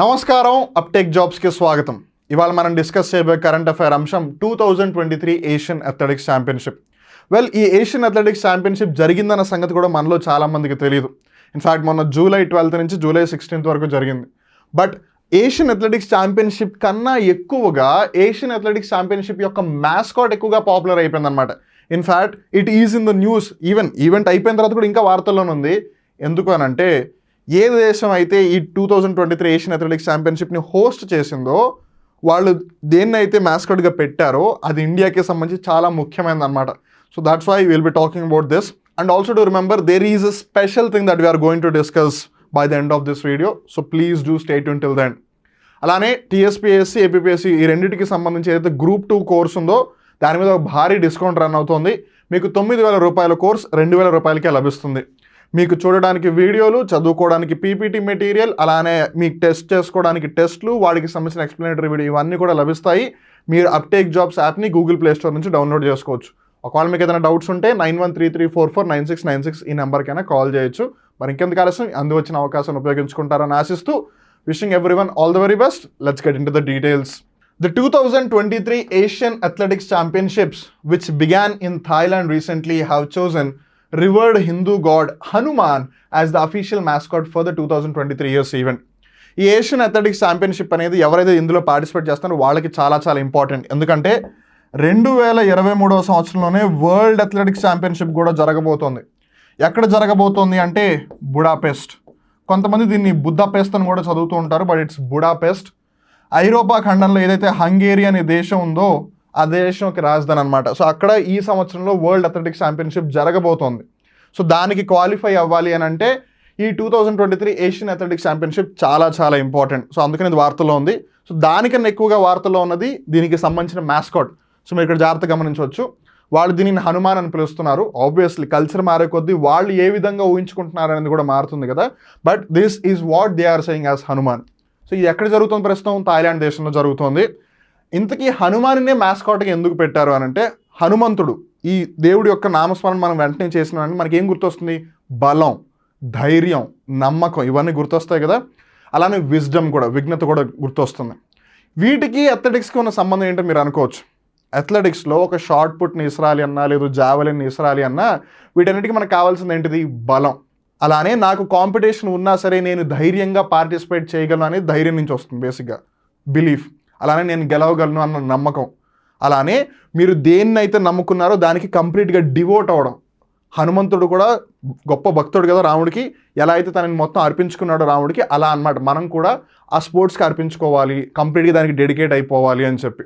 నమస్కారం, అప్టేక్ జాబ్స్కి స్వాగతం. ఇవాళ మనం డిస్కస్ చేయబోయే కరెంట్ అఫైర్ అంశం 2023 ఏషియన్ అథ్లెటిక్స్ ఛాంపియన్షిప్. ఈ ఏషియన్ అథ్లెటిక్స్ ఛాంపియన్షిప్ జరిగిందన్న సంగతి కూడా మనలో చాలామందికి తెలియదు. ఇన్ఫ్యాక్ట్ మొన్న జూలై 12 నుంచి జూలై 16 వరకు జరిగింది. బట్ ఏషియన్ అథ్లెటిక్స్ ఛాంపియన్షిప్ కన్నా ఎక్కువగా ఏషియన్ అథ్లెటిక్స్ ఛాంపియన్షిప్ యొక్క మ్యాస్కాట్ ఎక్కువగా పాపులర్ అయిపోయింది అనమాట. In fact it is in the news. Event అయిపోయిన తర్వాత కూడా ఇంకా వార్తల్లోనే ఉంది. ఎందుకు అని అంటే, ఏ దేశం అయితే ఈ 2023 ఏషియన్ అథ్లెటిక్స్ ఛాంపియన్షిప్ని హోస్ట్ చేసిందో వాళ్ళు దేన్నైతే మ్యాస్కాట్గా పెట్టారో అది ఇండియాకి సంబంధించి చాలా ముఖ్యమైనది అనమాట. So that's why will be talking about this. And also to remember there is a special thing that we are going to discuss by the end of this video. So please do stay tune till the end. అలానే TSPSC, APPSC ఈ రెండింటికి సంబంధించి ఏదైతే group 2 course ఉందో దాని మీద ఒక భారీ డిస్కౌంట్ రన్ అవుతుంది. మీకు 9,000 రూపాయల కోర్స్ 2,000 రూపాయలకే లభిస్తుంది. మీకు చూడడానికి వీడియోలు, చదువుకోవడానికి పీపీటీ మెటీరియల్, అలానే మీకు టెస్ట్ చేసుకోవడానికి టెస్ట్లు, వాటికి సంబంధించిన ఎక్స్ప్లెనేటరీ వీడియో ఇవన్నీ కూడా లభిస్తాయి. మీరు అప్టేక్ జాబ్స్ యాప్ని గూగుల్ ప్లే స్టోర్ నుంచి డౌన్లోడ్ చేసుకోవచ్చు. ఒకవేళ మీకు ఏదైనా డౌట్స్ ఉంటే 9133449696 ఈ నెంబర్కైనా కాల్ చేయొచ్చు. మరి ఇంకెందుకు ఆలస్యం, అందువచ్చిన అవకాశాన్ని ఉపయోగించుకుంటారని ఆశిస్తూ wishing everyone all the very best. Let's get in to the details. The 2023 Asian Athletics Championships, which began in Thailand recently, have chosen revered Hindu god Hanuman as the official mascot for the 2023 year's event. ఈ Asian athletics championship అనేది ఎవరైతే ఇందులో participate చేస్తారో వాళ్ళకి చాలా చాలా important. ఎందుకంటే 2023 సంవత్సరంలోనే వరల్డ్ అథ్లెటిక్స్ ఛాంపియన్షిప్ కూడా జరగబోతోంది. ఎక్కడ జరగబోతోంది అంటే బుడాపెస్ట్. కొంతమంది దీన్ని బుద్దాపెస్ట్ అని కూడా చదువుతూ ఉంటారు, బట్ ఇట్స్ బుడాపెస్ట్. ఐరోపా ఖండంలో ఏదైతే హంగేరీ అనే దేశం ఉందో ఆ దేశంకి రాజధాని అనమాట. సో అక్కడ ఈ సంవత్సరంలో వరల్డ్ అథ్లెటిక్స్ ఛాంపియన్షిప్ జరగబోతోంది. సో దానికి క్వాలిఫై అవ్వాలి అని అంటే ఈ 2023 ఏషియన్ అథ్లెటిక్స్ ఛాంపియన్షిప్ చాలా చాలా ఇంపార్టెంట్. సో అందుకని ఇది వార్తల్లో ఉంది. సో దానికన్నా ఎక్కువగా వార్తల్లో ఉన్నది దీనికి సంబంధించిన మ్యాస్కాట్. సో మీరు ఇక్కడ జాగ్రత్తగా గమనించవచ్చు. వాళ్ళు దీనిని హనుమాన్ అని పిలుస్తున్నారు. ఆబ్వియస్లీ కల్చర్ మారే కొద్దీ వాళ్ళు ఏ విధంగా ఊహించుకుంటున్నారు అనేది కూడా మారుతుంది కదా. But this is what they are saying as Hanuman. సో ఇది ఎక్కడ జరుగుతుంది ప్రస్తుతం? థాయిలాండ్ దేశంలో జరుగుతుంది. ఇంతకీ హనుమాన్నే మ్యాస్కాట్గా ఎందుకు పెట్టారు అని అంటే, హనుమంతుడు ఈ దేవుడి యొక్క నామస్మరణ మనం వెంటనే చేసిన వెంటనే మనకి ఏం గుర్తొస్తుంది? బలం, ధైర్యం, నమ్మకం, ఇవన్నీ గుర్తొస్తాయి కదా. అలానే విజ్డమ్ కూడా, విఘ్నత కూడా గుర్తొస్తుంది. వీటికి అథ్లెటిక్స్కి ఉన్న సంబంధం ఏంటో మీరు అనుకోవచ్చు. అథ్లెటిక్స్లో ఒక షార్ట్ పుట్ని ఇస్రాలి అన్నా, లేదు జావెలిన్ ఇస్రాలి అన్నా, వీటన్నిటికీ మనకు కావాల్సింది ఏంటిది? బలం. అలానే నాకు కాంపిటీషన్ ఉన్నా సరే నేను ధైర్యంగా పార్టిసిపేట్ చేయగలను అనేది ధైర్యం నుంచి వస్తుంది, బేసిక్గా బిలీఫ్. అలానే నేను గెలవగలను అన్న నమ్మకం. అలానే మీరు దేన్నైతే నమ్ముకున్నారో దానికి కంప్లీట్గా డివోట్ అవ్వడం. హనుమంతుడు కూడా గొప్ప భక్తుడు కదా రాముడికి. ఎలా అయితే తనని మొత్తం అర్పించుకున్నాడో రాముడికి, అలా అన్నమాట మనం కూడా ఆ స్పోర్ట్స్కి అర్పించుకోవాలి, కంప్లీట్గా దానికి డెడికేట్ అయిపోవాలి అని చెప్పి.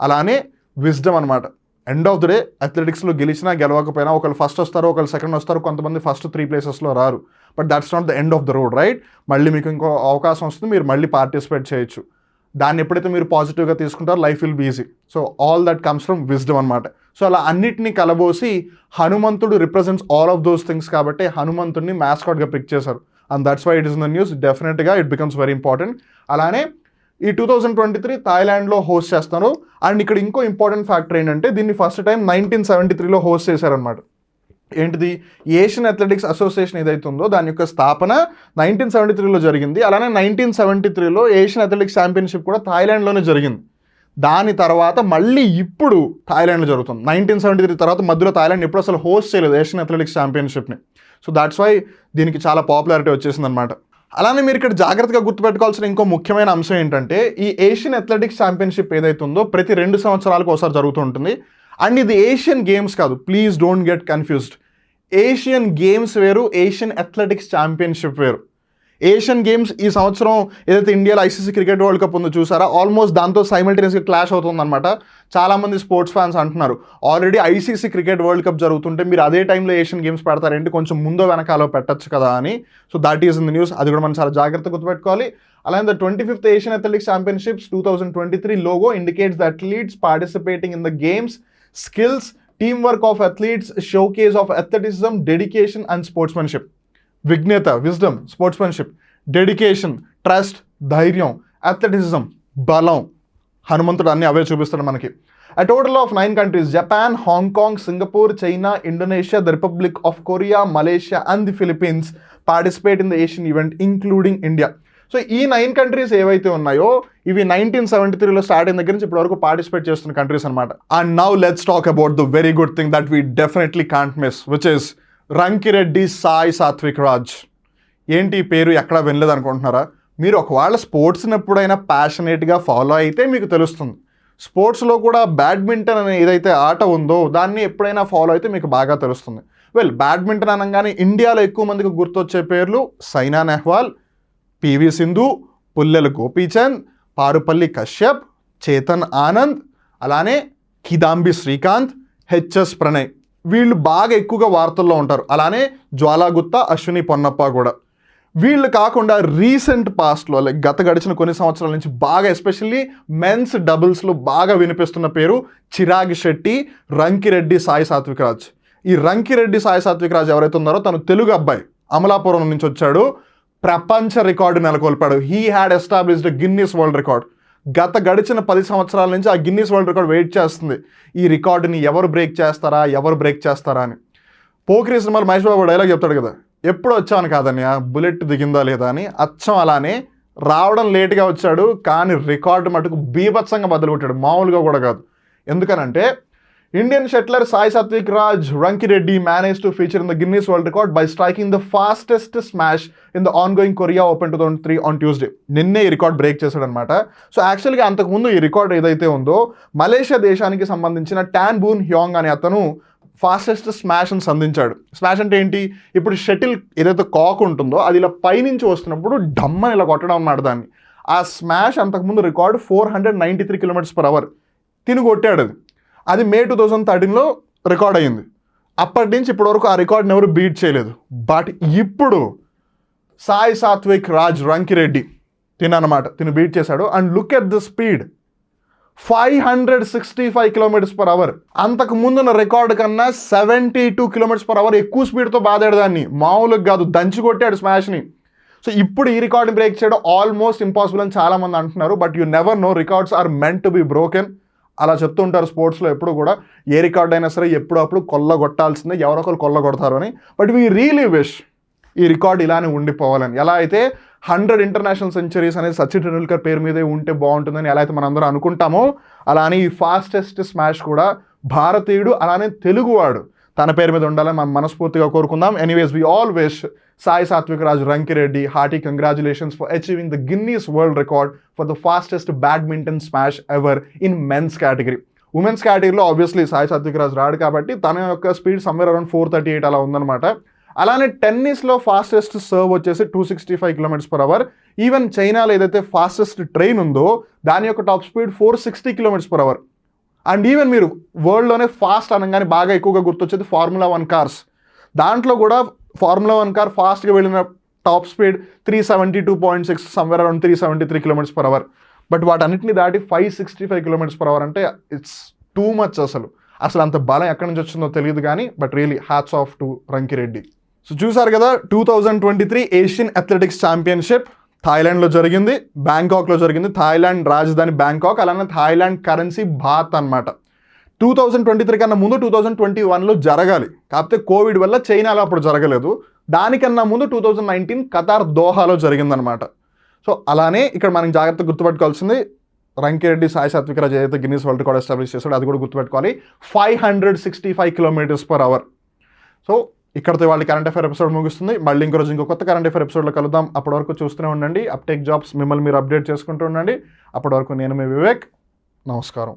అలానే విజ్డమ్ అనమాట. ఎండ్ ఆఫ్ ద డే అథ్లెటిక్స్లో గెలిచినా గెలవకపోయినా ఒకళ్ళు ఫస్ట్ వస్తారు, ఒకళ్ళు సెకండ్ వస్తారు, కొంతమంది ఫస్ట్ 3 ప్లేసెస్లో రారు. But that's not the end of the road, right? మళ్ళీ మీకు ఇంకో అవకాశం వస్తుంది, మీరు మళ్ళీ పార్టిసిపేట్ చేయొచ్చు. దాన్ని ఎప్పుడైతే మీరు పాజిటివ్గా తీసుకుంటారో life will be easy. So all that comes from wisdom అనమాట. సో అలా అన్నిటినీ కలబోసి హనుమంతుడు represents all of those things కాబట్టి హనుమంతుడిని మ్యాస్కాట్గా పిక్ చేశారు. And that's why it is in the news. డెఫినెట్గా ఇట్ బికమ్స్ వెరీ ఇంపార్టెంట్. అలానే ఈ 2023 థాయిలాండ్లో హోస్ట్ చేస్తారు. అండ్ ఇక్కడ ఇంకో ఇంపార్టెంట్ ఫ్యాక్టర్ ఏంటంటే, దీన్ని ఫస్ట్ టైం 1973లో హోస్ట్ చేశారనమాట. ఏంటిది? ఏషియన్ అథ్లెటిక్స్ అసోసియేషన్ ఏదైతే ఉందో దాని యొక్క స్థాపన 1973లో జరిగింది. అలానే 1973లో ఏషియన్ అథ్లెటిక్స్ ఛాంపియన్షిప్ కూడా థాయిలాండ్లోనే జరిగింది. దాని తర్వాత మళ్ళీ ఇప్పుడు థాయిలాండ్లో జరుగుతుంది. 1973 తర్వాత మధ్యలో థాయిలాండ్ ఎప్పుడు అసలు హోస్ట్ చేయలేదు ఏషియన్ అథ్లెటిక్స్ ఛాంపియన్షిప్ని. సో దాట్స్ వై దీనికి చాలా పాపులారిటీ వచ్చేసింది అనమాట. అలానే మీరు ఇక్కడ జాగ్రత్తగా గుర్తుపెట్టుకోవాల్సిన ఇంకో ముఖ్యమైన అంశం ఏంటంటే, ఈ ఏషియన్ అథ్లెటిక్స్ ఛాంపియన్షిప్ ఏదైతే ఉందో ప్రతి 2 సంవత్సరాలకు ఒకసారి జరుగుతూ ఉంటుంది. అండ్ ఇది ఏషియన్ గేమ్స్ కాదు, please don't get confused. Asian games వేరు, ఏషియన్ అథ్లెటిక్స్ ఛాంపియన్షిప్ వేరు. ఏషియన్ గేమ్స్ ఈ సంవత్సరం ఏదైతే ఇండియాలో ఐసీసీ క్రికెట్ వరల్డ్ కప్ ఉందో చూసారా, ఆల్మోస్ట్ దాంతో సైమల్టేనియస్గా క్లాష్ అవుతుందన్నమాట. చాలామంది స్పోర్ట్స్ ఫ్యాన్స్ అంటున్నారు, already ICC cricket world cup జరుగుతుంటే మీరు అదే టైంలో ఏషియన్ గేమ్స్ పెడతారేంటి, కొంచెం ముందో వెనకాలో పెట్టచ్చు కదా అని. So that is in the news. అది కూడా మనం చాలా జాగ్రత్తగా గుర్తుపెట్టుకోవాలి. అలానే the 25th Asian athletics championships 2023 logo indicates the athletes participating in the games skills, teamwork of athletes, showcase of athleticism, dedication and sportsmanship. విఘ్నత, విజ్డమ్, స్పోర్ట్స్మెన్షిప్, డెడికేషన్, ట్రస్ట్, ధైర్యం, athleticism, బలం. హనుమంతుడు అన్ని అవే చూపిస్తాడు మనకి. A total of 9 countries, Japan, Hong Kong, Singapore, China, Indonesia, the Republic of Korea, Malaysia and the Philippines participate in the Asian event, including India. So ఈ 9 countries ఏవైతే ఉన్నాయో ఇవి 1973లో స్టార్ట్ అయిన దగ్గర నుంచి ఇప్పటి వరకు పార్టిసిపేట్ చేస్తున్న కంట్రీస్ అనమాట. And now let's talk about the very good thing that we definitely can't miss, which is Rankireddy Sai Satwik Raj. ఏంటి ఈ పేరు ఎక్కడ వినలేదు అనుకుంటున్నారా? మీరు ఒకవేళ స్పోర్ట్స్ని ఎప్పుడైనా ప్యాషనేట్గా ఫాలో అయితే మీకు తెలుస్తుంది. స్పోర్ట్స్లో కూడా బ్యాడ్మింటన్ అనే ఏదైతే ఆట ఉందో దాన్ని ఎప్పుడైనా ఫాలో అయితే మీకు బాగా తెలుస్తుంది. వెల్, బ్యాడ్మింటన్ అనగానే ఇండియాలో ఎక్కువ మందికి గుర్తొచ్చే పేర్లు సైనా నెహ్వాల్, పివి సింధు, పుల్లెల గోపీచంద్, పారుపల్లి కశ్యప్, చేతన్ ఆనంద్, అలానే కిదాంబి శ్రీకాంత్, హెచ్ఎస్ ప్రణయ్. వీళ్ళు బాగా ఎక్కువగా వార్తల్లో ఉంటారు. అలానే జ్వాలా గుత్తా, అశ్విని పొన్నప్ప కూడా. వీళ్ళు కాకుండా రీసెంట్ పాస్ట్లో గత గడిచిన కొన్ని సంవత్సరాల నుంచి బాగా ఎస్పెషల్లీ మెన్స్ డబుల్స్లో బాగా వినిపిస్తున్న పేరు చిరాగ్ శెట్టి, రంకిరెడ్డి సాయి సాత్విక్ రాజ్. ఈ రంకిరెడ్డి సాయి సాత్విక్ రాజ్ ఎవరైతే ఉన్నారో తను తెలుగు అబ్బాయి, అమలాపురం నుంచి వచ్చాడు. ప్రపంచ రికార్డు నెలకొల్పాడు. He had established Guinness world record. గత గడిచిన 10 సంవత్సరాల నుంచి ఆ గిన్నీస్ వరల్డ్ రికార్డ్ వెయిట్ చేస్తుంది. ఈ రికార్డుని ఎవరు బ్రేక్ చేస్తారా అని. పోకిరి సినిమాలు మహేష్ బాబు డైలాగ్ చెప్తాడు కదా, ఎప్పుడు వచ్చాను కాదన్నయ్య, బుల్లెట్ దిగిందా లేదా అని. అచ్చం అలానే రావడం లేట్గా వచ్చాడు, కానీ రికార్డు మటుకు బీభత్సంగా బదులు కొట్టాడు, మామూలుగా కూడా కాదు. ఎందుకనంటే Indian shuttler Sai Satvik Raj Rankireddy managed to feature in the Guinness World Record by striking the fastest smash in the ongoing Korea Open 2003 on Tuesday. నిన్నే ఈ రికార్డ్ బ్రేక్ చేశాడనమాట. సో యాక్చువల్గా అంతకుముందు ఈ రికార్డ్ ఏదైతే ఉందో మలేషియా దేశానికి సంబంధించిన టాన్ బూన్ హ్యాంగ్ అనే అతను ఫాస్టెస్ట్ స్మాష్ని సంధించాడు. స్మాష్ అంటే ఏంటి? ఇప్పుడు షటిల్ ఏదైతే కాక్ ఉంటుందో అది ఇలా పైనుంచి వస్తున్నప్పుడు డమ్మని ఇలా కొట్టడం అన్నమాట దాన్ని. ఆ స్మాష్ అంతకుముందు రికార్డు 493 km/h తిని కొట్టాడు. అది మే 2013లో రికార్డ్ అయ్యింది. అప్పటి నుంచి ఇప్పటి వరకు ఆ రికార్డ్ని ఎవరు బీట్ చేయలేదు. బట్ ఇప్పుడు సాయి సాత్విక్ రాజ్ రంకిరెడ్డి తిను బీట్ చేశాడు. And look at the speed, 565 km/h. అంతకు ముందున్న రికార్డు కన్నా 72 km/h ఎక్కువ స్పీడ్తో బాదాడు దాన్ని. మామూలుగా కాదు, దంచి కొట్టాడు స్మాష్ని. సో ఇప్పుడు ఈ రికార్డ్ని బ్రేక్ చేయడం ఆల్మోస్ట్ ఇంపాసిబుల్ అని చాలామంది అంటున్నారు. But you never know, records are meant to be broken. అలా చెప్తూ ఉంటారు స్పోర్ట్స్లో ఎప్పుడు కూడా. ఏ రికార్డ్ అయినా సరే ఎప్పుడప్పుడు కొల్లగొట్టాల్సిందే, ఎవరో ఒకరు కొల్లగొడతారు అని. బట్ వీ రియలీ విష్ ఈ రికార్డ్ ఇలానే ఉండిపోవాలని. ఎలా అయితే 100 ఇంటర్నేషనల్ సెంచరీస్ అనేది సచిన్ టెండూల్కర్ పేరు మీదే ఉంటే బాగుంటుందని ఎలా అయితే మనందరం అనుకుంటామో, అలానే ఈ ఫాస్టెస్ట్ స్మాష్ కూడా భారతీయుడు అలానే తెలుగువాడు తన పేరు మీద ఉండాలని మనం మనస్ఫూర్తిగా కోరుకుందాం. Anyways, we all wish Sai Satvik Raj Rankireddy hearty congratulations for achieving the Guinness World Record for the fastest badminton smash ever in men's category. Women's కేటగిరీలో ఆబ్వియస్లీ సాయి సాత్విక్ రాజ్ రాడు కాబట్టి తన యొక్క స్పీడ్ సమ్వేర్ అరౌండ్ 438 అలా ఉందన్నమాట. అలానే టెన్నిస్లో ఫాస్టెస్ట్ సర్వ్ వచ్చేసి 265 km/h. Even చైనాలో ఏదైతే ఫాస్టెస్ట్ ట్రైన్ ఉందో దాని యొక్క top speed 460 km/h. And even మీరు వరల్డ్లోనే ఫాస్ట్ అనగానే బాగా ఎక్కువగా గుర్తొచ్చేది Formula 1 కార్స్. దాంట్లో కూడా Formula 1 కార్ ఫాస్ట్గా వెళ్ళిన top speed 372.6, somewhere around 373 km/h. But వాటన్నిటిని దాటి 565 km/h అంటే ఇట్స్ టూ మచ్. అసలు అంత బలం ఎక్కడి నుంచి వచ్చిందో తెలియదు కానీ, but really hats off to Rankireddy. So చూసారు కదా, 2023 ఏషియన్ అథ్లెటిక్స్ ఛాంపియన్షిప్ థాయిలాండ్లో జరిగింది, బ్యాంకాక్లో జరిగింది. థాయిలాండ్ రాజధాని బ్యాంకాక్, అలానే థాయిలాండ్ కరెన్సీ బాత్ అనమాట. 2023 కన్నా ముందు 2021లో జరగాలి, కాకపోతే కోవిడ్ వల్ల చైనాలో అప్పుడు జరగలేదు. దానికన్నా ముందు 2019 ఖతార్ దోహాలో జరిగిందనమాట. సో అలానే ఇక్కడ మనం జాగ్రత్తగా గుర్తుపెట్టుకోవాల్సింది, రంకిరెడ్డి సాయి సాత్విక్ రాజ్ ఏదైతే గిన్నీస్ వరల్డ్ రికార్డ్ ఎస్టాబ్లిష్ చేశాడో అది కూడా గుర్తుపెట్టుకోవాలి, 565 km/h. సో ఇక్కడితో వాళ్ళ కరెంట్ అఫైర్ ఎపిసోడ్ ముగుస్తుంది. మళ్ళీ ఇంకో రోజు ఇంకో కొత్త కరెంట్ అఫైర్ ఎపిసోడ్లో కలుద్దాం. అప్పటి వరకు చూస్తూనే ఉండండి అప్టేక్ జాబ్స్. మిమ్మల్ని మీరు అప్డేట్ చేసుకుంటూ ఉండండి. అప్పటి వరకు నేను మీ వివేక్. నమస్కారం.